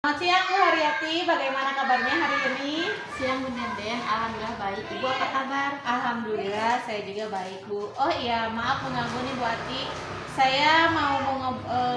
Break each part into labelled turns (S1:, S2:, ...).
S1: Selamat siang Bu Haryati, bagaimana kabarnya hari ini?
S2: Siang Bu Nenden, alhamdulillah baik. Ibu apa kabar?
S1: Alhamdulillah saya juga baik Bu. Oh iya, maaf mengganggu nih Bu Ati. Saya mau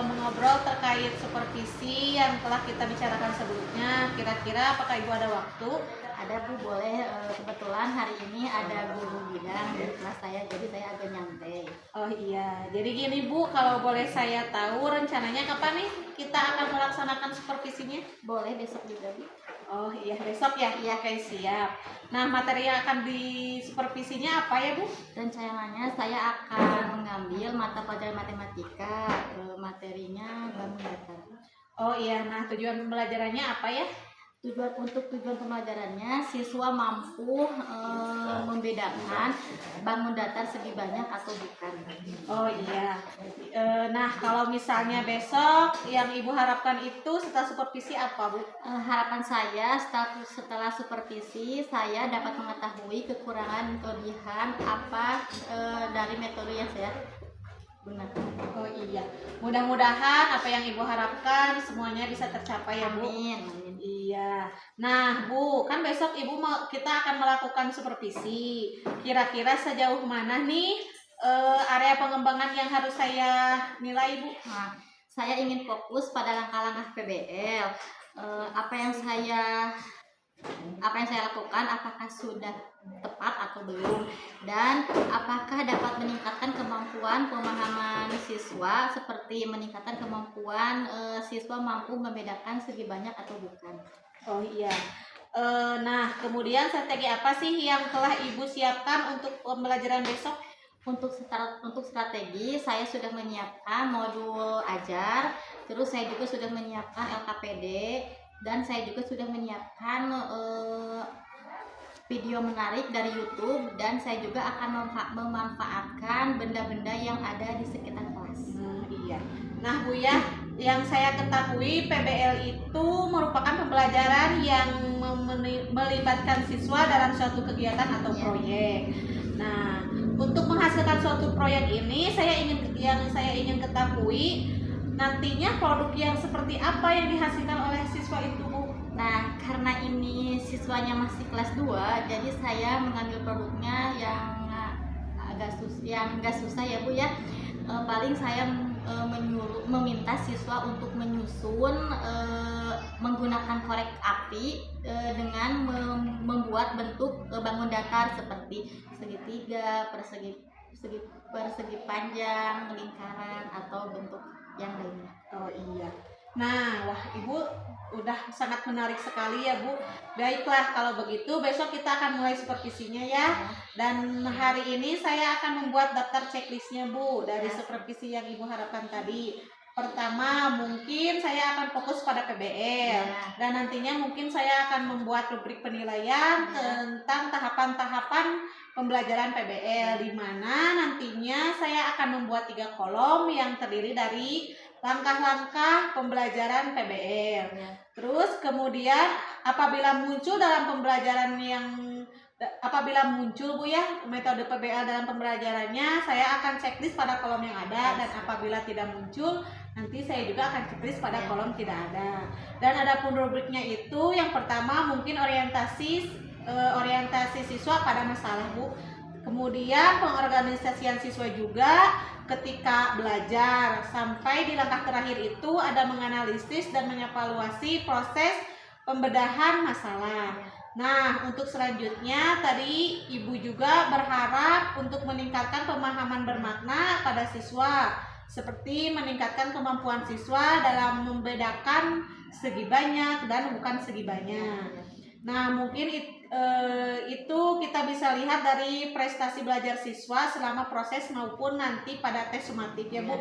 S1: mengobrol terkait supervisi yang telah kita bicarakan sebelumnya. Kira-kira apakah Ibu ada waktu?
S2: Ada Bu, boleh. Kebetulan hari ini ada guru bidang di kelas saya, jadi saya agak nyantai.
S1: Oh iya, jadi gini Bu, kalau boleh saya tahu rencananya kapan nih kita akan melaksanakan supervisinya?
S2: Boleh besok juga Bu.
S1: Oh iya, besok ya? Iya, oke siap. Nah, materi yang akan disupervisinya apa ya Bu?
S2: Rencananya saya akan mengambil mata pelajaran matematika, materinya bangun datar.
S1: Oh iya, nah tujuan pembelajarannya apa ya?
S2: Tujuan pembelajarannya siswa mampu membedakan bangun datar segi banyak atau bukan.
S1: Oh iya. Nah, kalau misalnya besok yang Ibu harapkan itu setelah supervisi apa, Bu?
S2: Harapan saya setelah supervisi saya dapat mengetahui kekurangan kelebihan apa dari metode yang saya gunakan.
S1: Oh iya. Mudah-mudahan apa yang Ibu harapkan semuanya bisa tercapai ya, Bu.
S2: Amin. Amin.
S1: Iya. Nah, Bu, kan besok kita akan melakukan supervisi. Kira-kira sejauh mana nih area pengembangan yang harus saya nilai, Bu?
S2: Nah, saya ingin fokus pada langkah-langkah PBL. Apa yang saya lakukan, apakah sudah tepat atau belum, dan apakah dapat meningkatkan kemampuan pemahaman siswa, seperti meningkatkan kemampuan siswa mampu membedakan segi banyak atau bukan.
S1: Oh iya. Nah, kemudian strategi apa sih yang telah Ibu siapkan untuk pembelajaran besok?
S2: Untuk strategi, saya sudah menyiapkan modul ajar, terus saya juga sudah menyiapkan LKPD, dan saya juga sudah menyiapkan video menarik dari YouTube, dan saya juga akan memanfaatkan benda-benda yang ada di sekitar kelas.
S1: Iya. Nah, Bu ya, yang saya ketahui PBL itu merupakan pembelajaran yang melibatkan siswa dalam suatu kegiatan atau proyek. Nah, untuk menghasilkan suatu proyek ini, yang saya ingin ketahui nantinya produk yang seperti apa yang dihasilkan oleh siswa itu, Bu?
S2: Nah, karena ini siswanya masih kelas 2, jadi saya mengambil produknya yang agak susah ya Bu ya. Paling saya meminta siswa untuk menyusun menggunakan korek api dengan membuat bentuk bangun datar seperti segitiga, persegi panjang, lingkaran, atau bentuk yang lainnya.
S1: Oh iya. Nah, wah Ibu udah sangat menarik sekali ya Bu. Baiklah, kalau begitu besok kita akan mulai supervisinya ya. Dan hari ini saya akan membuat daftar checklistnya Bu dari supervisi yang Ibu harapkan tadi. Pertama, mungkin saya akan fokus pada PBL dan nantinya mungkin saya akan membuat rubrik penilaian tentang tahapan-tahapan pembelajaran PBL, di mana nantinya saya akan membuat 3 kolom yang terdiri dari langkah-langkah pembelajaran PBL. Terus kemudian apabila muncul Bu ya metode PBL dalam pembelajarannya, saya akan checklist pada kolom yang ada, dan apabila tidak muncul nanti saya juga akan checklist pada kolom tidak ada. Dan adapun rubriknya itu yang pertama mungkin orientasi siswa pada masalah Bu. Kemudian pengorganisasian siswa juga ketika belajar, sampai di langkah terakhir itu ada menganalisis dan mengevaluasi proses pembedahan masalah. Nah, untuk selanjutnya tadi Ibu juga berharap untuk meningkatkan pemahaman bermakna pada siswa, seperti meningkatkan kemampuan siswa dalam membedakan segi banyak dan bukan segi banyak. Nah, mungkin itu kita bisa lihat dari prestasi belajar siswa selama proses maupun nanti pada tes sumatif ya Bu.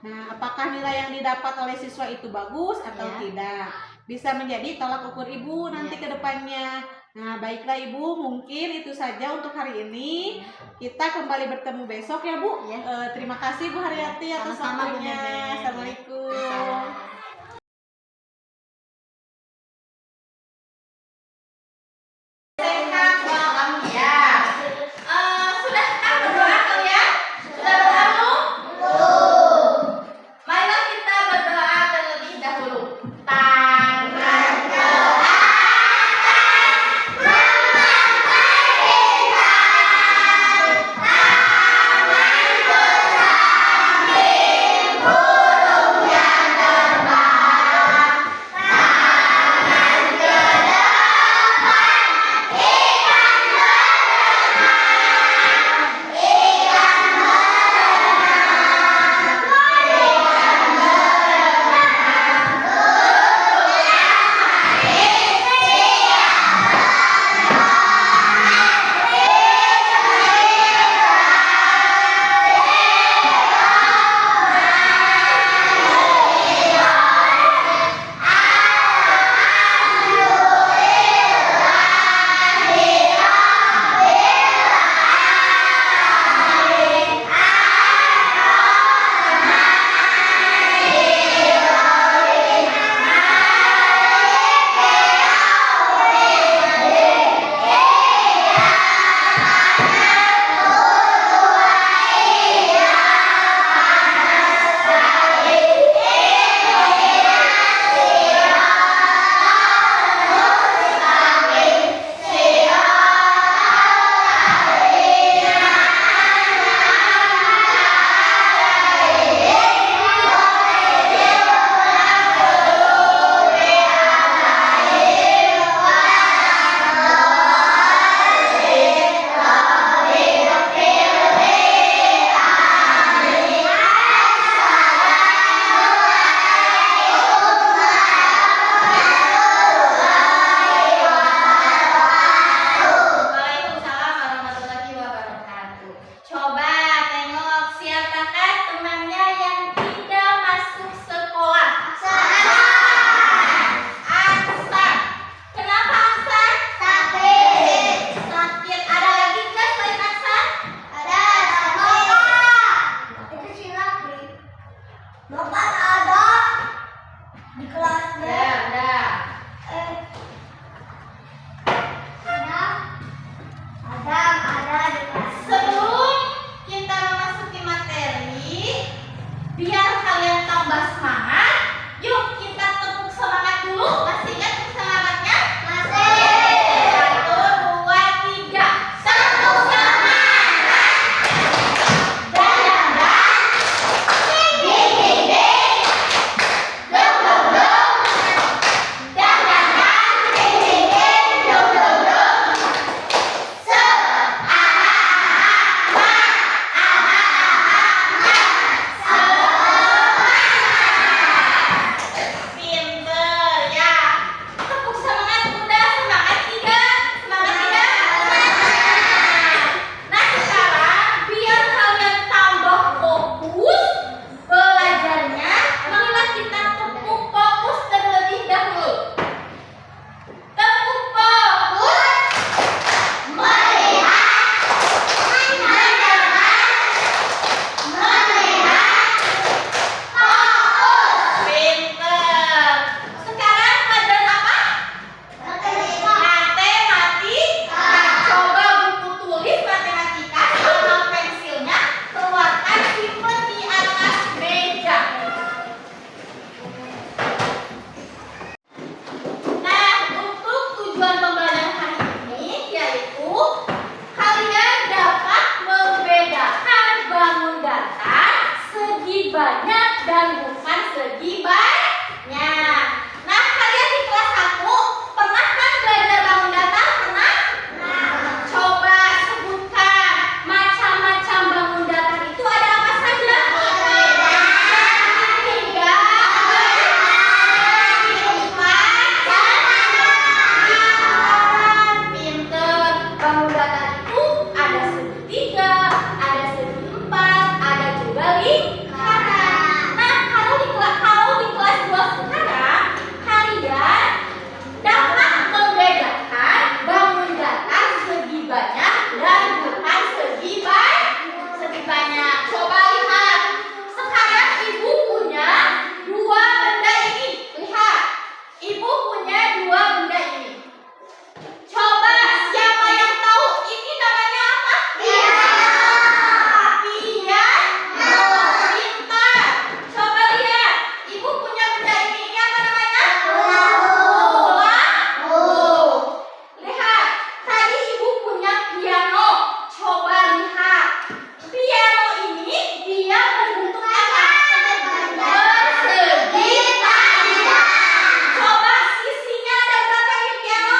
S1: Nah, apakah nilai yang didapat oleh siswa itu bagus atau tidak? Bisa menjadi tolak ukur Ibu nanti ke depannya. Nah, baiklah Ibu, mungkin itu saja untuk hari ini. Kita kembali bertemu besok ya Bu. Terima kasih Bu Haryati atas waktunya. Assalamualaikum.
S2: Marilah kita berdoa terlebih dahulu.
S3: Bapak ada di kelasnya.
S2: Ya, udah.
S3: Ada di kelas.
S2: Sebelum kita memasuki materi, biar kalian tambah semangat, yuk kita tepuk semangat dulu. Masih ingat tepuk semangatnya?
S3: Masih.
S2: 1, 2, 3. Tepuk semangat. Dan. Ding ding ding. Dong dong dong. Dan. Ding ding ding. Dong dong dong. Pinter ya. Tepuk semangat bunda, semangat tidak? Semangat tidak? Nah sekarang biar kalian tambah fokus belajarnya, marilah kita tepuk fokus terlebih dahulu. Tepuk fokus. Melihat. Pinter. Sekarang pelajaran apa? Matematika. Coba buku tulis matematika sama pensilnya keluarkan, simpen di atas meja. Nah, untuk tujuan pembelajaran hari ini yaitu kalian dapat membedakan bangun datar segi banyak dan bukan segi banyak. Nah, kalian di kelas 1 pernah kan belajar bangun datar? Pernah? Coba sebutkan macam-macam bangun datar itu ada apa saja? Tiga, empat, pinter. Bangun datar itu ada segitiga, ada segi empat, ada juga lingkaran. Nah, kalau di kelas 2 sekarang kalian dapat membedakan bangun datar segi banyak dan bukan segi banyak. Coba lihat. Sekarang ibu punya dua benda ini. Lihat. Ibu punya dua benda ini. Coba siapa yang tahu ini namanya apa? Piano. Pintar. Coba lihat. Ibu punya benda ini. Ini apa namanya? Bola. Lihat. Tadi ibu punya piano. Coba lihat. Piano ini dia berbentuk apa? Persegi panjang. Coba sisinya ada berapa ini piano?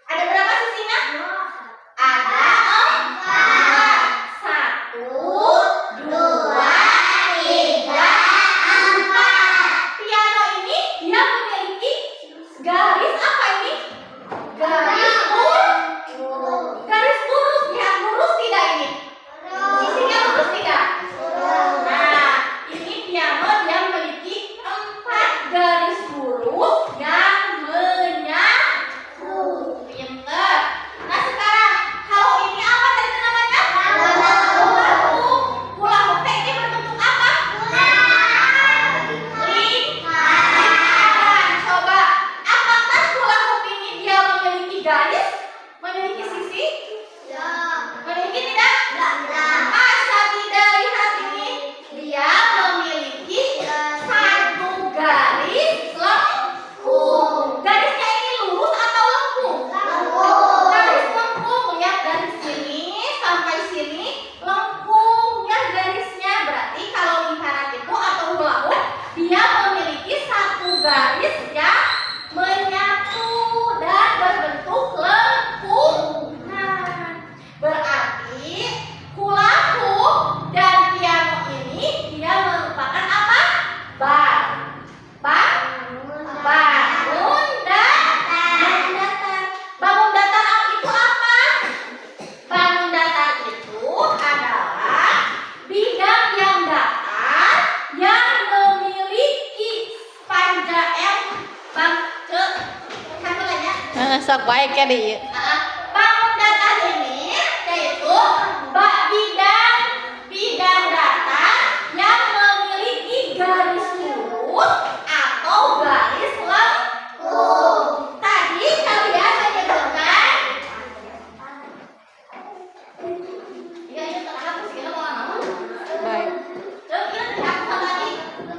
S2: Ada berapa sisinya? Ada 4. 1, 2, 3, 4. Piano ini dia memiliki garis apa ini? Garis lurus. Garis lurus. Lihat lurus tidak ini? Sisinya lurus tidak? Nah, ini piano dia memiliki 4 garis lurus yang menyatu. Pinter. Nah sekarang kalau ini apa tadi namanya? Hula hoop ini berbentuk apa? Lingkaran. Coba, apakah hula hoop ini dia memiliki garis? Memiliki sisi? Memiliki tidak? Masa tidak? Lihat ini. Dia memiliki satu garis lengkung. Garisnya ini lurus atau lengkung? Garis lengkung. Lihat dari sini sampai sini lengkung ya garisnya. Berarti kalau lingkaran itu atau hula hoop dia memiliki satu garis yang menyatu dan berbentuk lengkung. Nah, berarti hula hoop dan piano ini dia merupakan apa? Bangun datar. Bangun datar itu apa? Bangun datar itu adalah bidang yang datar yang memiliki panjang
S1: Sok baik ya di.
S2: bangun datar ini yaitu bidang datar yang memiliki garis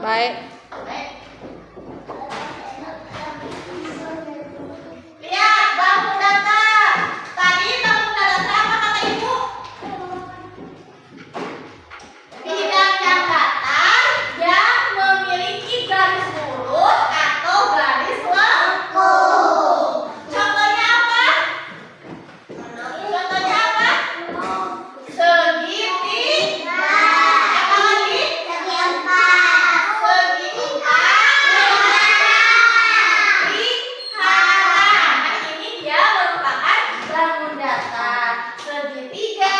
S1: Baik.
S2: Lihat bangun datar. Tadi bangun datar apa kata ibu? Bidang yang datar yang memiliki garis lurus atau garis lengkung. Contohnya apa? Contohnya apa? Segitiga. Apa lagi? Segitiga. Nah, ini dia merupakan bangun datar, segitiga,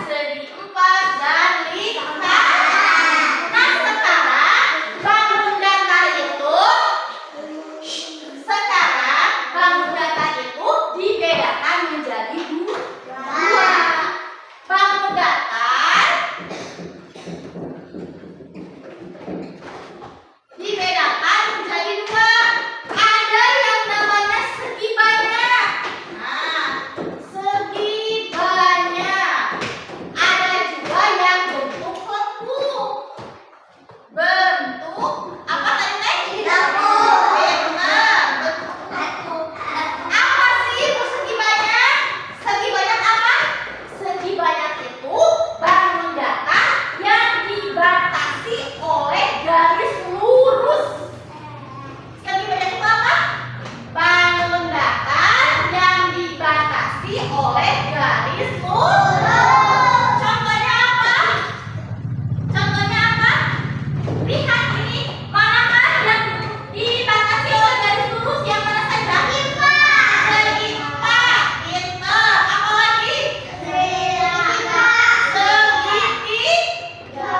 S2: segi empat, dan lingkaran. Nah, sekarang bangun datar itu dibedakan menjadi dua. Bangun datar dibedakan menjadi dua. Ada yang namanya segi banyak. Nah, segi banyak. Ada juga yang bentuk lengkung. Bentuk apa tadi teh? Benar. Apa sih itu segi banyak? Segi banyak apa? Segi banyak itu bangun datar yang dibatasi oleh garis lurus. Segi banyak itu apa? Bangun datar yang dibatasi oleh garis lurus. Contohnya apa? Contohnya apa? Lihat ini, manakah yang dibatasi oleh garis lurus? Yang mana saja? Segi empat. Pinter. Apa lagi? Segitiga.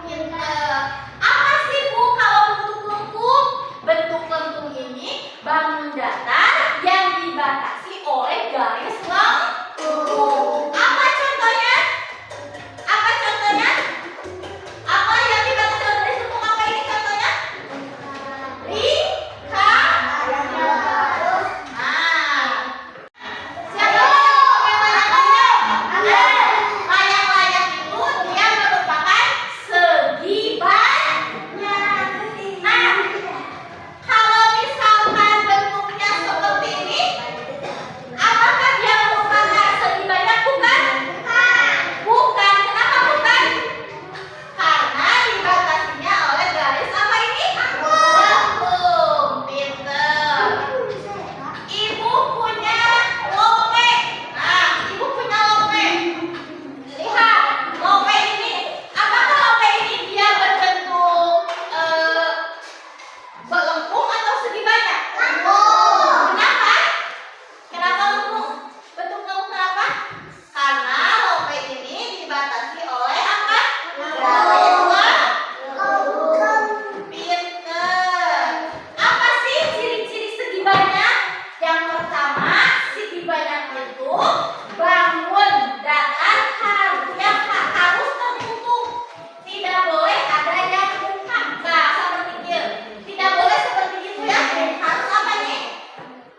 S2: Pinter. Apa sih Bu kalau bentuk lengkung? Bentuk lengkung ini bangun datar yang dibatasi oleh garis lengkung. Apa contohnya? Apa contohnya? Apa yang dibatasi oleh garis lengkung? Apa ini contohnya? Lingkaran. Nah, siapa yang layang-layang? Layang-layang itu dia merupakan segi banyak. Nah, kalau misalkan bentuknya seperti ini, apakah dia merupakan segi banyak? Bukan? Bukan. Kenapa bukan? Karena dibatasinya oleh garis apa ini? Lengkung. Pinter. Ibu punya lope. Nah, ibu punya lope. Lihat, lope ini. Apakah lope ini dia berbentuk lengkung atau segi banyak? Lengkung. Kenapa? Kenapa lengkung? Bentuk lengkung kenapa? Karena lope ini dibatasi oleh apa? Garis lengkung. Pinter. Apa sih ciri-ciri segi banyak? Yang pertama, segi banyak itu bangun datar harus tertutup. Tidak boleh ada yang bungkam. Nah, seperti itu. Tidak boleh seperti itu ya. Harus apa nih?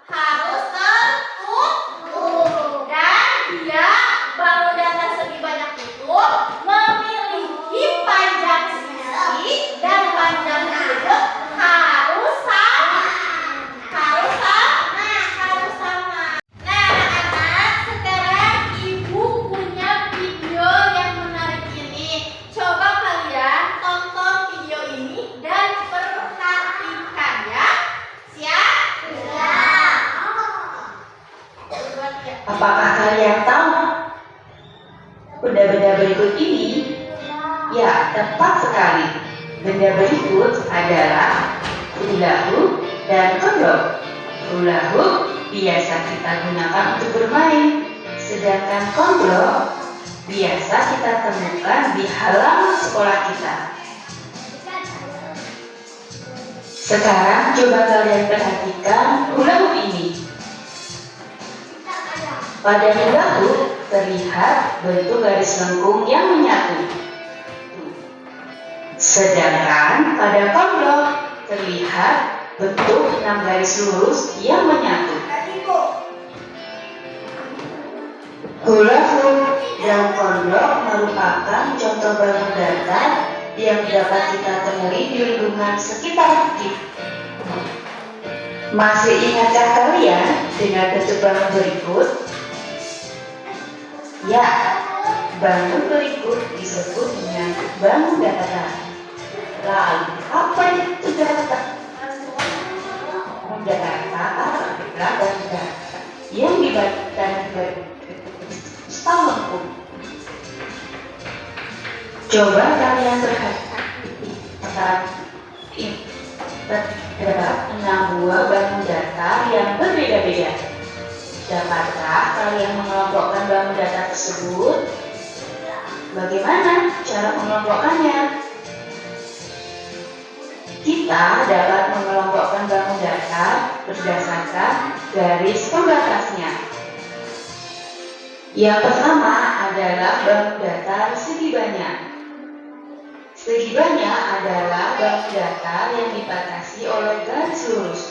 S2: Harus tertutup. Dan dia bangun datar segi banyak itu memiliki panjang sisi dan panjang sudut harus sama. Harus sama. Harus sama. Nah, anak-anak, sekarang ibu punya video yang menarik ini. Coba kalian tonton video ini dan perhatikan ya. Siap? Siap.
S4: Apakah kalian tahu benda-benda berikut ini? Ya, tepat sekali. Benda berikut adalah hula hoop dan kodok. Hula hoop biasa kita gunakan untuk bermain, sedangkan kodok biasa kita temukan di halaman sekolah kita. Sekarang coba kalian perhatikan hula hoop ini. Pada hula hoop terlihat bentuk garis lengkung yang menyatu. Sedangkan pada kodok terlihat bentuk 6 garis lurus yang menyatu. Hula hoop dan kodok merupakan contoh bangun datar yang dapat kita temui di lingkungan sekitar kita. Masih ingatkah kalian dengan bentuk bangun berikut? Ya, bangun berikut disebut dengan bangun datar. Lalu, apa itu datar? Bangun datar adalah bangun datar yang dibatasi berstang lengkung. Coba kalian perhatikan, terdapat 6 buah bangun datar yang berbeda-beda. Dapatkah kalian mengelompokkan bangun datar tersebut? Bagaimana cara mengelompokkannya? Kita dapat mengelompokkan bangun datar berdasarkan garis pembatasnya. Yang pertama adalah bangun datar segi banyak. Segi banyak adalah bangun datar yang dibatasi oleh garis lurus.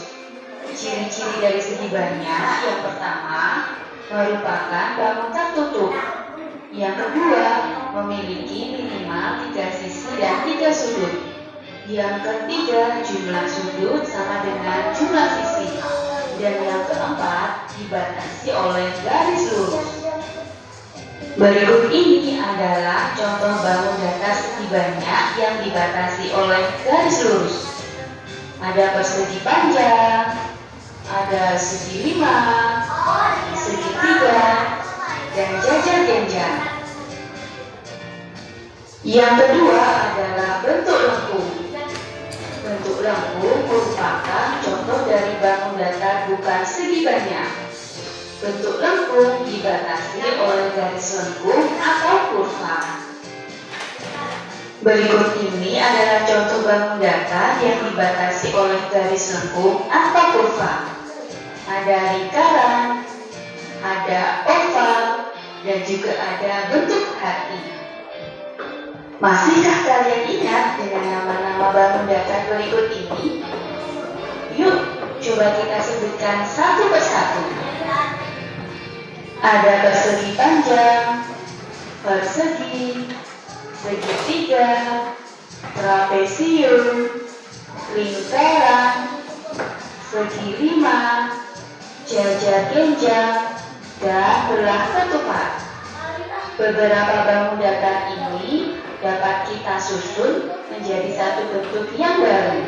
S4: Ciri-ciri dari segi banyak yang pertama merupakan bangun tertutup. Yang kedua memiliki minimal 3 sisi dan 3 sudut. Yang ketiga jumlah sudut sama dengan jumlah sisi. Dan yang keempat dibatasi oleh garis lurus. Berikut ini adalah contoh bangun datar segi banyak yang dibatasi oleh garis lurus. Ada persegi panjang, ada segi 5, segi 3, dan jajar genjang. Yang kedua adalah bentuk lengkung. Bentuk lengkung merupakan contoh dari bangun datar bukan segi banyak. Bentuk lengkung dibatasi oleh garis lengkung atau kurva. Berikut ini adalah contoh bangun datar yang dibatasi oleh garis lengkung atau kurva. Ada lingkaran, ada oval, dan juga ada bentuk hati. Masihkah kalian ingat dengan nama-nama bangun datar berikut ini? Yuk, coba kita sebutkan satu persatu. Ada persegi panjang, persegi, segitiga, trapesium, lingkaran, segi 5, jajar genjang, dan belah ketupat. Beberapa bangun datar ini dapat kita susun menjadi satu bentuk yang baru.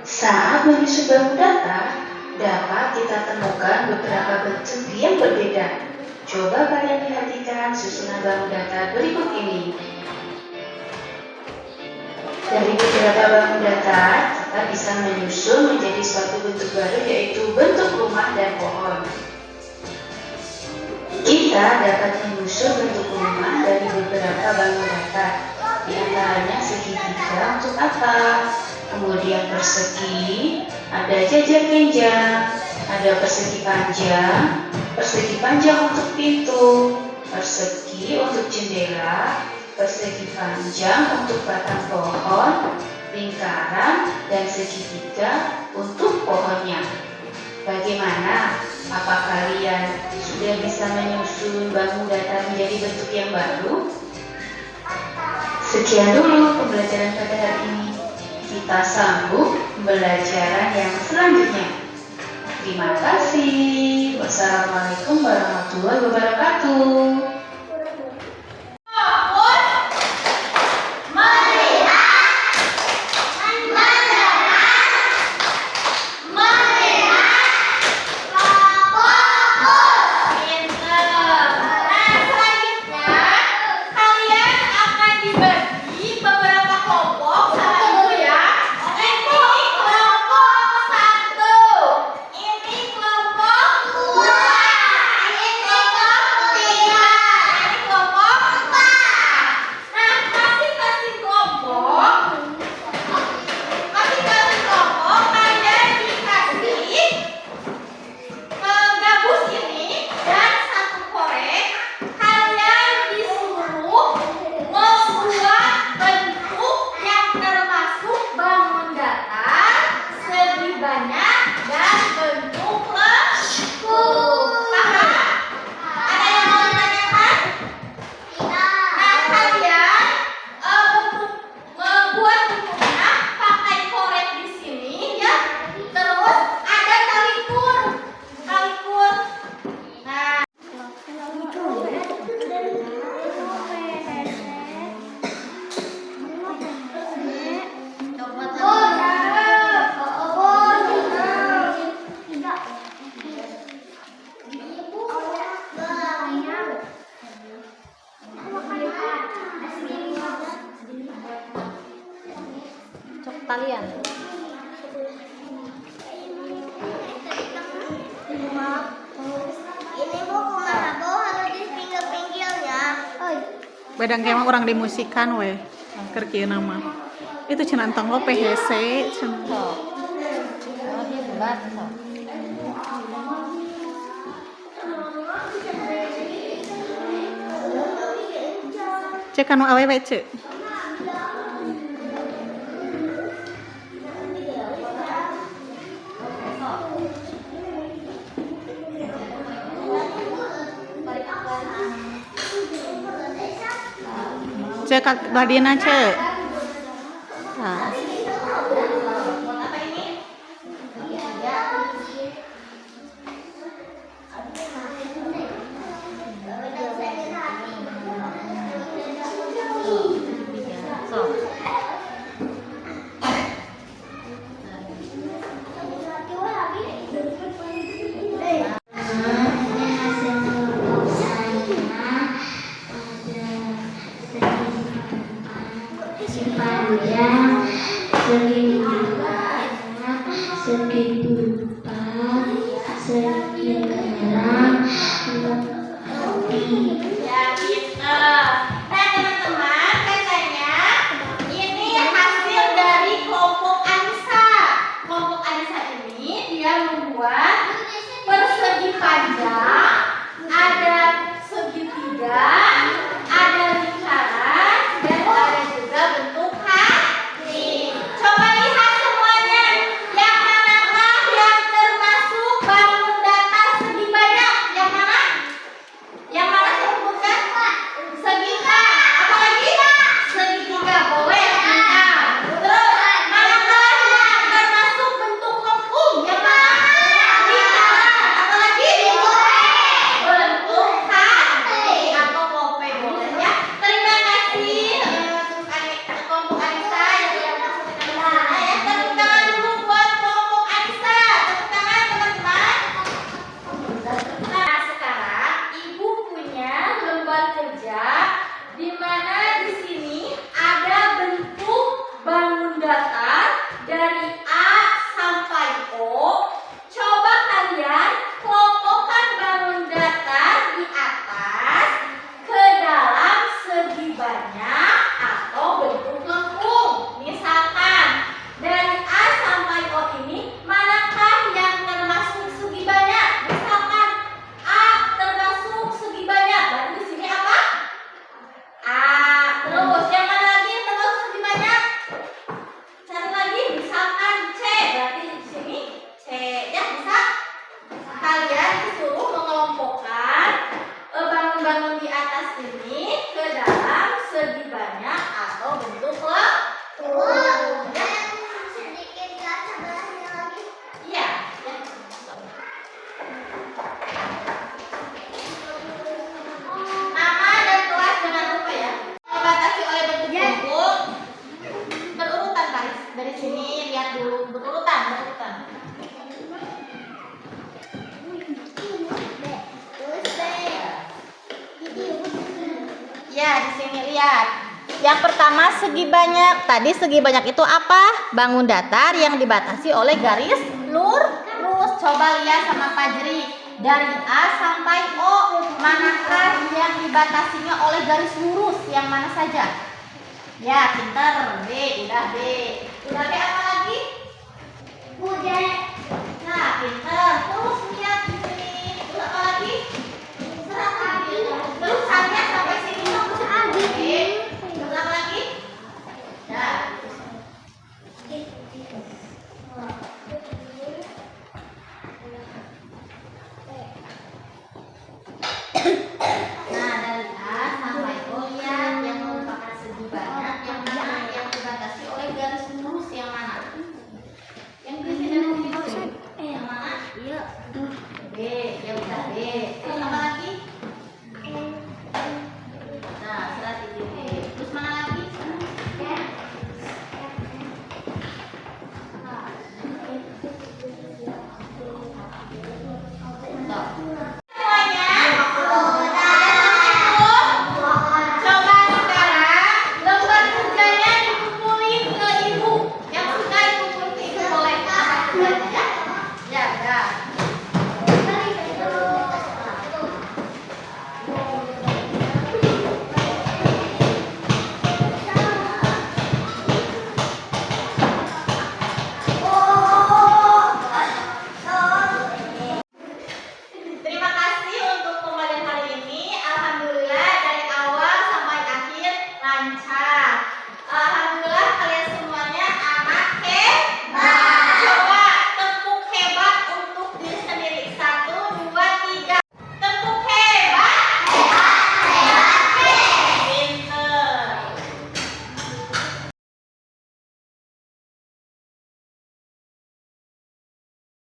S4: Saat menyusun bangun datar, dapat kita temukan beberapa bentuk yang berbeda. Coba kalian perhatikan susunan bangun datar berikut ini. Dari beberapa bangun datar, kita bisa menyusun menjadi suatu bentuk baru, yaitu bentuk rumah dan pohon. Kita dapat menyusun bentuk rumah dari beberapa bangun datar, di antaranya segitiga untuk atap, kemudian persegi, ada jajar genjang, ada persegi panjang untuk pintu, persegi untuk jendela, persegi panjang untuk batang pohon, lingkaran, dan segitiga untuk pohonnya. Bagaimana? Apa kalian sudah bisa menyusun bangun datar menjadi bentuk yang baru? Sekian dulu pembelajaran pada hari ini. Kita sambung pembelajaran yang selanjutnya. Terima kasih. Wassalamualaikum warahmatullahi wabarakatuh.
S3: Kelompok 2, ini kelompok 3.
S2: talian.
S3: Ini bu kumaha bu harus di pinggir-pinggirnya.
S1: Bedang kemah orang dimusikan we. Keur kieu nama. Itu cenah entong lo PHC cenah.
S2: Oh, dia bulat.
S1: Cek anu awewe cek. Cek badina cek. Nah.
S3: Ya pinter. Nah teman-teman, katanya ini hasil dari kelompok Anissa. Kelompok Anissa ini dia membuat persegi panjang, ada segitiga, ada lingkaran, dan ada juga bentuk hati. Coba lihat semuanya, yang manakah yang termasuk bangun datar segi banyak? Yang mana? Yang mana sebutkan? Segitiga. Apalagi? Segitiga boleh. Nah, terus manakah yang termasuk bentuk lengkung? Yang mana? Lingkaran. Apalagi? Bentuk hati atau lope boleh ya. Terima kasih kelompok Anissa yang sudah menyaksikan ya. Tepuk tangan dulu buat kelompok Anissa. Tepuk tangan teman-teman. Nah, sekarang Ibu punya lembar kerja di mana di sini ada bentuk bangun datar dari A sampai O. Coba kalian kelompokkan bangun datar di atas ke dalam segi banyak atau bentuk lengkung. Misalkan dari A sampai O ini manakah yang termasuk segi banyak? Misalkan A termasuk segi banyak, berarti di sini apa? A. Terus yang mana lagi yang termasuk segi banyak? Satu lagi, misalkan C, berarti di sini C. Ya bisa. Kalian disuruh mengelompokkan bangun-bangun di atas ini ke dalam segi banyak atau bentuk lengkung. Ya.
S2: Sedikit ke sebelahnya lagi.
S3: Iya. Ya. Nama dan kelas jangan lupa ya. Dibatasi oleh bentuk lengkung. Berurutan guys. Dari sini lihat dulu berurutan. Ya, di sini lihat. Yang pertama segi banyak. Tadi segi banyak itu apa? Bangun datar yang dibatasi oleh garis lurus. Coba lihat sama Fajri. Dari A sampai O, manakah yang dibatasinya oleh garis lurus? Yang mana saja? Ya, pintar. B, udah B. Udah B apa lagi? Bude. Nah, pintar. Terus lihat di sini. Terus apa lagi? Terus hanya sampai sini. Oke. Terus apa lagi? Ya. Nah, dari A sampai O lihat yang merupakan segi banyak, yang mana yang dibatasi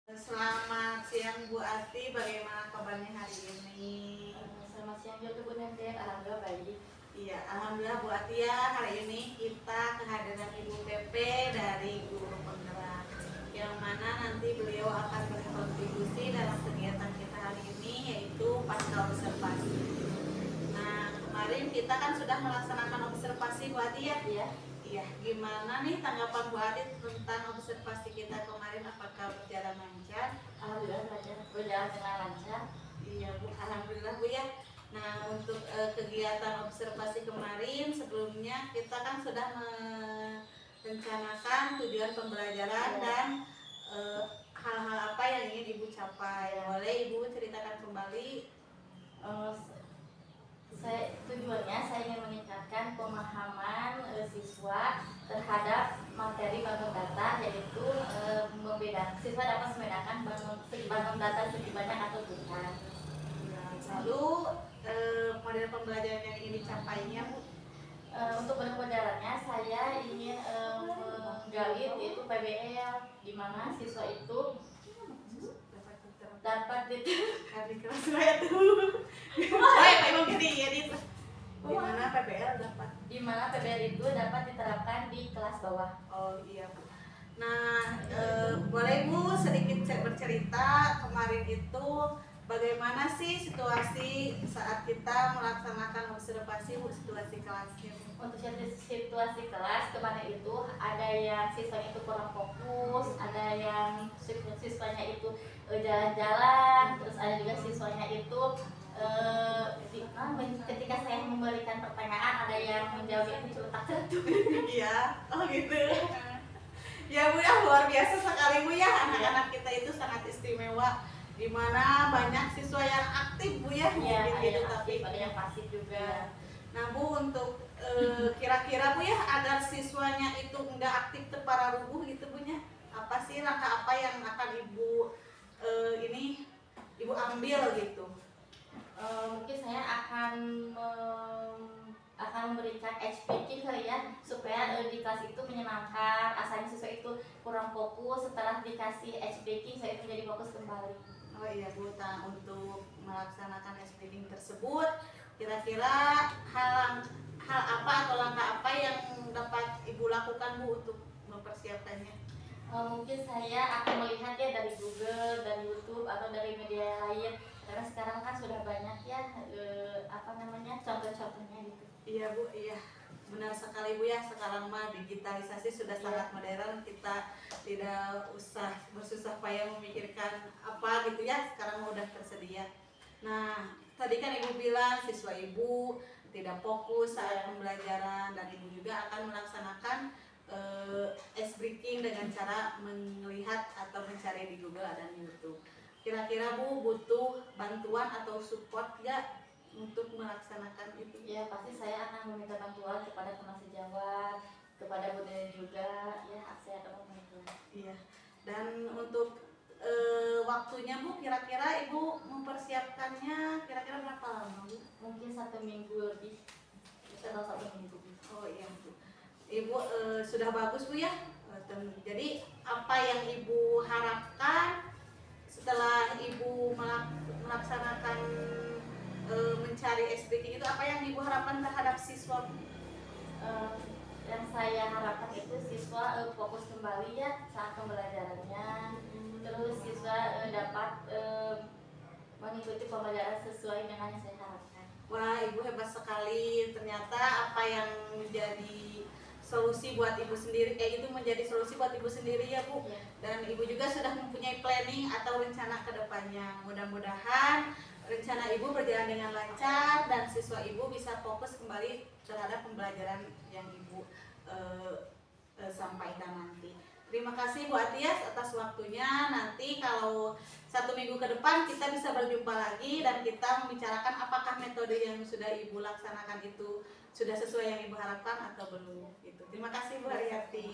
S1: Selamat siang Bu Ati, bagaimana kabarnya hari ini?
S2: Selamat siang juga Bu Neneng, alhamdulillah baik.
S1: Iya, alhamdulillah Bu Ati ya, hari ini kita kehadiran Ibu Pepe dari Guru Penggerak, yang mana nanti beliau akan berkontribusi dalam kegiatan kita hari ini, yaitu pasca observasi. Nah, kemarin kita kan sudah melaksanakan observasi Bu Ati ya?
S2: Iya.
S1: Iya, gimana nih tanggapan Bu Ati tentang observasi kita kemarin, apakah berjalan lancar?
S2: Alhamdulillah berjalan dengan lancar.
S1: Iya Bu, alhamdulillah Bu ya. Nah, untuk kegiatan observasi kemarin sebelumnya kita kan sudah merencanakan tujuan pembelajaran dan hal-hal apa yang ingin Ibu capai. Boleh Ibu ceritakan kembali?
S2: Tujuannya saya ingin meningkatkan pemahaman siswa terhadap materi bangun data, yaitu membedakan siswa dapat membedakan bangun data segi banyak atau bukan.
S1: Lalu model pembelajaran yang ingin dicapainya Bu?
S2: Untuk pembelajarannya saya ingin menggali yaitu PBL, di mana siswa itu dapat
S1: di kelas saya tuh. Oh ya, Pak Ibu gini ya di mana PBL dapat?
S2: di mana PBL itu dapat diterapkan di kelas bawah.
S1: Oh iya Bu. Nah, boleh Bu sedikit bercerita kemarin itu bagaimana sih situasi saat kita melaksanakan observasi Bu, situasi kelasnya?
S2: Untuk situasi kelas kemarin itu ada yang siswanya itu kurang fokus, ada yang siswanya itu jalan-jalan, terus ada juga siswanya itu ketika saya memberikan pertanyaan ada yang menjawab itu celutak-celutuk.
S1: Iya, oh gitu. Ya Bu ya, luar biasa sekali Bu ya, anak-anak kita itu sangat istimewa, di mana banyak siswa yang aktif Bu ya,
S2: Iya,
S1: mungkin
S2: ada
S1: gitu,
S2: yang
S1: tapi
S2: aktif, ada yang pasif juga.
S1: Nah Bu, untuk kira-kira Bu ya, agar siswanya itu enggak aktif terpara rubuh gitu Bu ya, apa sih langkah apa yang akan Ibu Ibu ambil gitu?
S2: Mungkin saya akan memberikan speaking kali ya, supaya di kelas itu menyenangkan. Asalnya siswa itu kurang fokus, setelah dikasih speaking saya itu menjadi fokus kembali.
S1: Oh iya Bu, untuk melaksanakan speaking tersebut, kira-kira hal apa atau langkah apa yang dapat Ibu lakukan Bu untuk mempersiapkannya?
S2: Mungkin saya akan melihat ya dari Google, dari YouTube atau dari media lain, karena sekarang kan sudah banyak ya contoh-contohnya gitu.
S1: Iya Bu, iya benar sekali Bu ya, sekarang mah digitalisasi sudah sangat modern, kita tidak usah bersusah payah memikirkan apa gitu ya, sekarang udah tersedia. Nah, tadi kan Ibu bilang siswa Ibu tidak fokus saat pembelajaran, dan Ibu juga akan melaksanakan ice breaking dengan cara melihat atau mencari di Google dan YouTube. Kira-kira Bu butuh bantuan atau support gak untuk melaksanakan itu?
S2: Ya pasti saya akan meminta bantuan kepada teman sejawat, kepada Bu Dede juga, ya saya akan membantu.
S1: Iya. Dan untuk waktunya Bu, kira-kira Ibu mempersiapkannya kira-kira berapa lama Bu?
S2: Mungkin 1 minggu lebih, atau 1 minggu.
S1: Oh iya Bu. Ibu sudah bagus Bu ya. Jadi apa yang Ibu harapkan setelah Ibu melaksanakan mencari SBK itu, apa yang Ibu harapkan terhadap siswa?
S2: Yang saya harapkan itu siswa fokus kembali ya saat pembelajarannya, terus siswa dapat mengikuti pembelajaran sesuai dengan yang saya harapkan.
S1: Wah, Ibu hebat sekali. Ternyata apa yang menjadi solusi buat Ibu sendiri, itu menjadi solusi buat Ibu sendiri ya Bu.
S2: Ya.
S1: Dan Ibu juga sudah mempunyai planning atau rencana ke depannya. Mudah-mudahan rencana Ibu berjalan dengan lancar dan siswa Ibu bisa fokus kembali terhadap pembelajaran yang Ibu sampaikan nanti. Terima kasih Bu Atias atas waktunya. Nanti kalau 1 minggu ke depan kita bisa berjumpa lagi dan kita membicarakan apakah metode yang sudah Ibu laksanakan itu sudah sesuai yang Ibu harapkan atau belum. Terima kasih Bu Haryati.